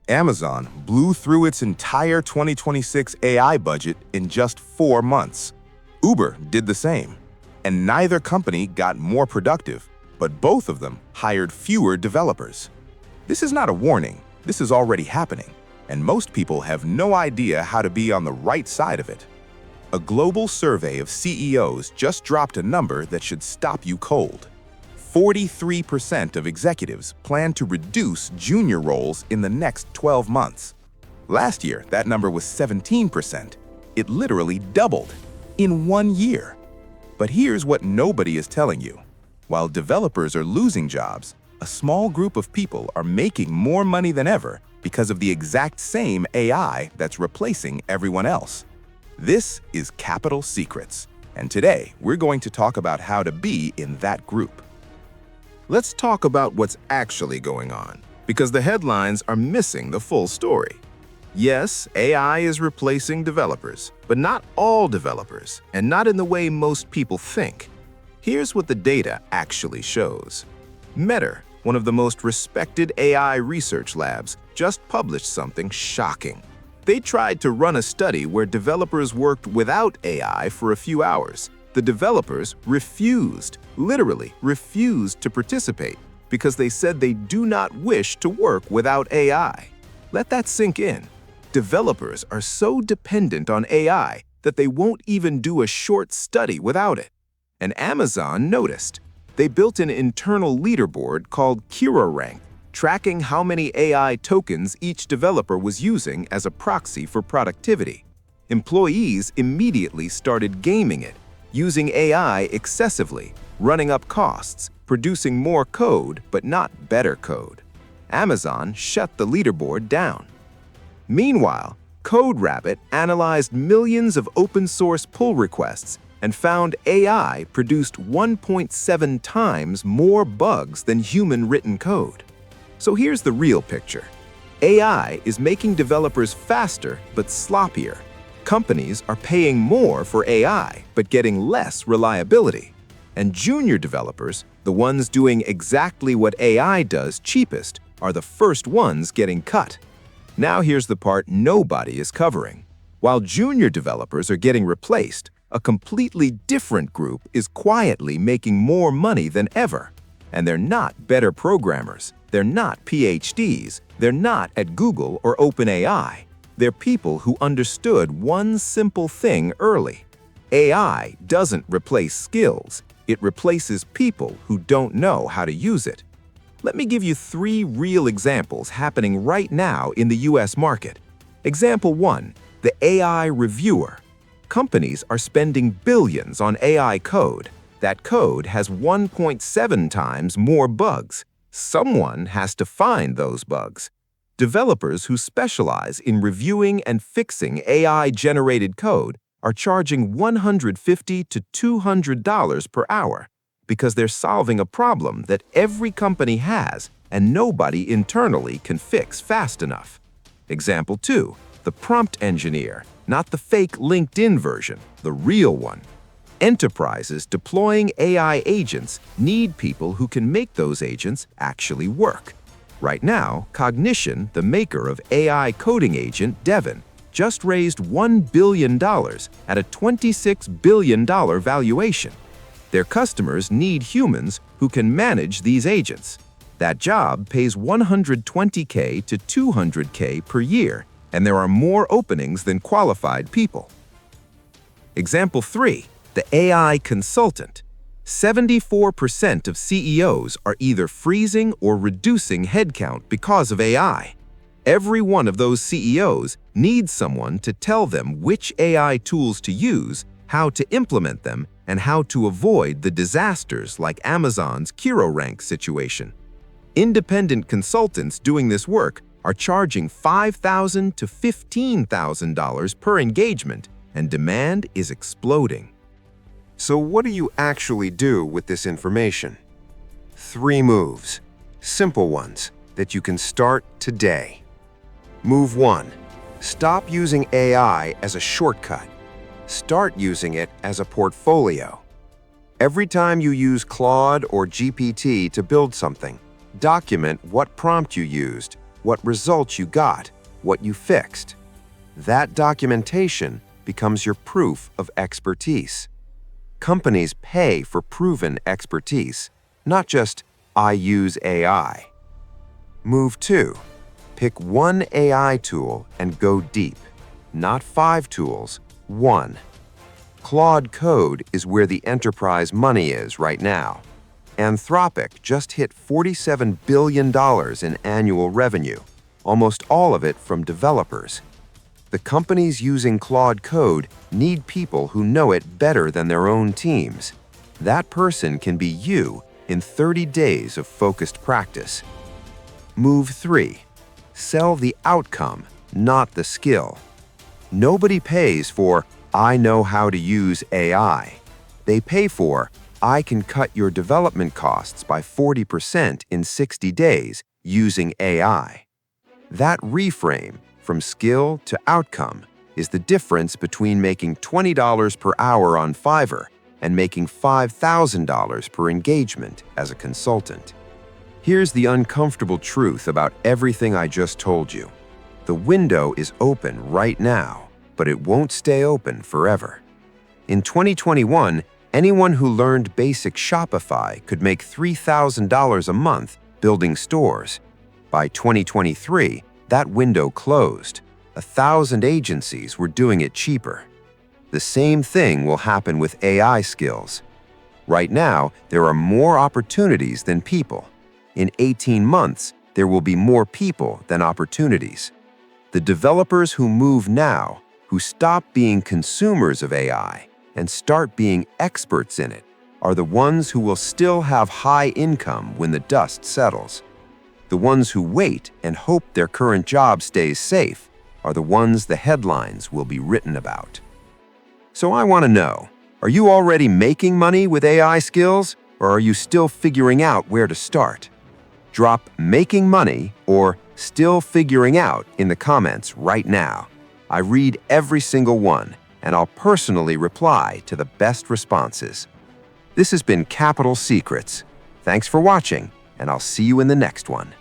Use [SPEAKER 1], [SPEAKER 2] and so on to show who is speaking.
[SPEAKER 1] Amazon blew through its entire 2026 AI budget in just 4 months. Uber did the same. And neither company got more productive, but both of them hired fewer developers. This is not a warning, this is already happening, and most people have no idea how to be on the right side of it. A global survey of CEOs just dropped a number that should stop you cold. 43% of executives plan to reduce junior roles in the next 12 months. Last year, that number was 17%. It literally doubled in 1 year. But here's what nobody is telling you. While developers are losing jobs, a small group of people are making more money than ever because of the exact same AI that's replacing everyone else. This is Capital Secrets, and today we're going to talk about how to be in that group. Let's talk about what's actually going on, because the headlines are missing the full story. Yes, AI is replacing developers, but not all developers, and not in the way most people think. Here's what the data actually shows. Meta, one of the most respected AI research labs, just published something shocking. They tried to run a study where developers worked without AI for a few hours. The developers refused, literally refused to participate because they said they do not wish to work without AI. Let that sink in. Developers are so dependent on AI that they won't even do a short study without it. And Amazon noticed. They built an internal leaderboard called KiraRank, tracking how many AI tokens each developer was using as a proxy for productivity. Employees immediately started gaming it, using AI excessively, running up costs, producing more code but not better code. Amazon shut the leaderboard down. Meanwhile, CodeRabbit analyzed millions of open-source pull requests and found AI produced 1.7 times more bugs than human-written code. So here's the real picture. AI is making developers faster but sloppier. Companies are paying more for AI but getting less reliability. And junior developers, the ones doing exactly what AI does cheapest, are the first ones getting cut. Now here's the part nobody is covering. While junior developers are getting replaced, a completely different group is quietly making more money than ever. And they're not better programmers. They're not PhDs. They're not at Google or OpenAI. They're people who understood one simple thing early. AI doesn't replace skills. It replaces people who don't know how to use it. Let me give you 3 real examples happening right now in the US market. Example 1, the AI reviewer. Companies are spending billions on AI code. That code has 1.7 times more bugs. Someone has to find those bugs. Developers who specialize in reviewing and fixing AI-generated code are charging $150 to $200 per hour because they're solving a problem that every company has and nobody internally can fix fast enough. Example 2, the prompt engineer, not the fake LinkedIn version, the real one. Enterprises deploying AI agents need people who can make those agents actually work. Right now, Cognition, the maker of AI coding agent Devin, just raised $1 billion at a $26 billion valuation. Their customers need humans who can manage these agents. That job pays $120K to $200K per year, and there are more openings than qualified people. Example 3, the AI consultant. 74% of CEOs are either freezing or reducing headcount because of AI. Every one of those CEOs needs someone to tell them which AI tools to use, how to implement them, and how to avoid the disasters like Amazon's KiraRank situation. Independent consultants doing this work are charging $5,000 to $15,000 per engagement, and demand is exploding.
[SPEAKER 2] So what do you actually do with this information? 3 moves, simple ones, that you can start today. Move 1. Stop using AI as a shortcut. Start using it as a portfolio. Every time you use Claude or GPT to build something, document what prompt you used, what results you got, what you fixed. That documentation becomes your proof of expertise. Companies pay for proven expertise, not just "I use AI." Move 2. Pick one AI tool and go deep. Not 5 tools, 1. Claude Code is where the enterprise money is right now. Anthropic just hit $47 billion in annual revenue, almost all of it from developers. The companies using Claude Code need people who know it better than their own teams. That person can be you in 30 days of focused practice. Move 3. Sell the outcome, not the skill. Nobody pays for "I know how to use AI." They pay for "I can cut your development costs by 40% in 60 days using AI." That reframe from skill to outcome is the difference between making $20 per hour on Fiverr and making $5,000 per engagement as a consultant. Here's the uncomfortable truth about everything I just told you. The window is open right now, but it won't stay open forever. In 2021, anyone who learned basic Shopify could make $3,000 a month building stores. By 2023, that window closed. 1,000 agencies were doing it cheaper. The same thing will happen with AI skills. Right now, there are more opportunities than people. In 18 months, there will be more people than opportunities. The developers who move now, who stop being consumers of AI and start being experts in it, are the ones who will still have high income when the dust settles. The ones who wait and hope their current job stays safe are the ones the headlines will be written about. So I want to know, are you already making money with AI skills, or are you still figuring out where to start? Drop "making money" or "still figuring out" in the comments right now. I read every single one, and I'll personally reply to the best responses. This has been Capital Secrets. Thanks for watching, and I'll see you in the next one.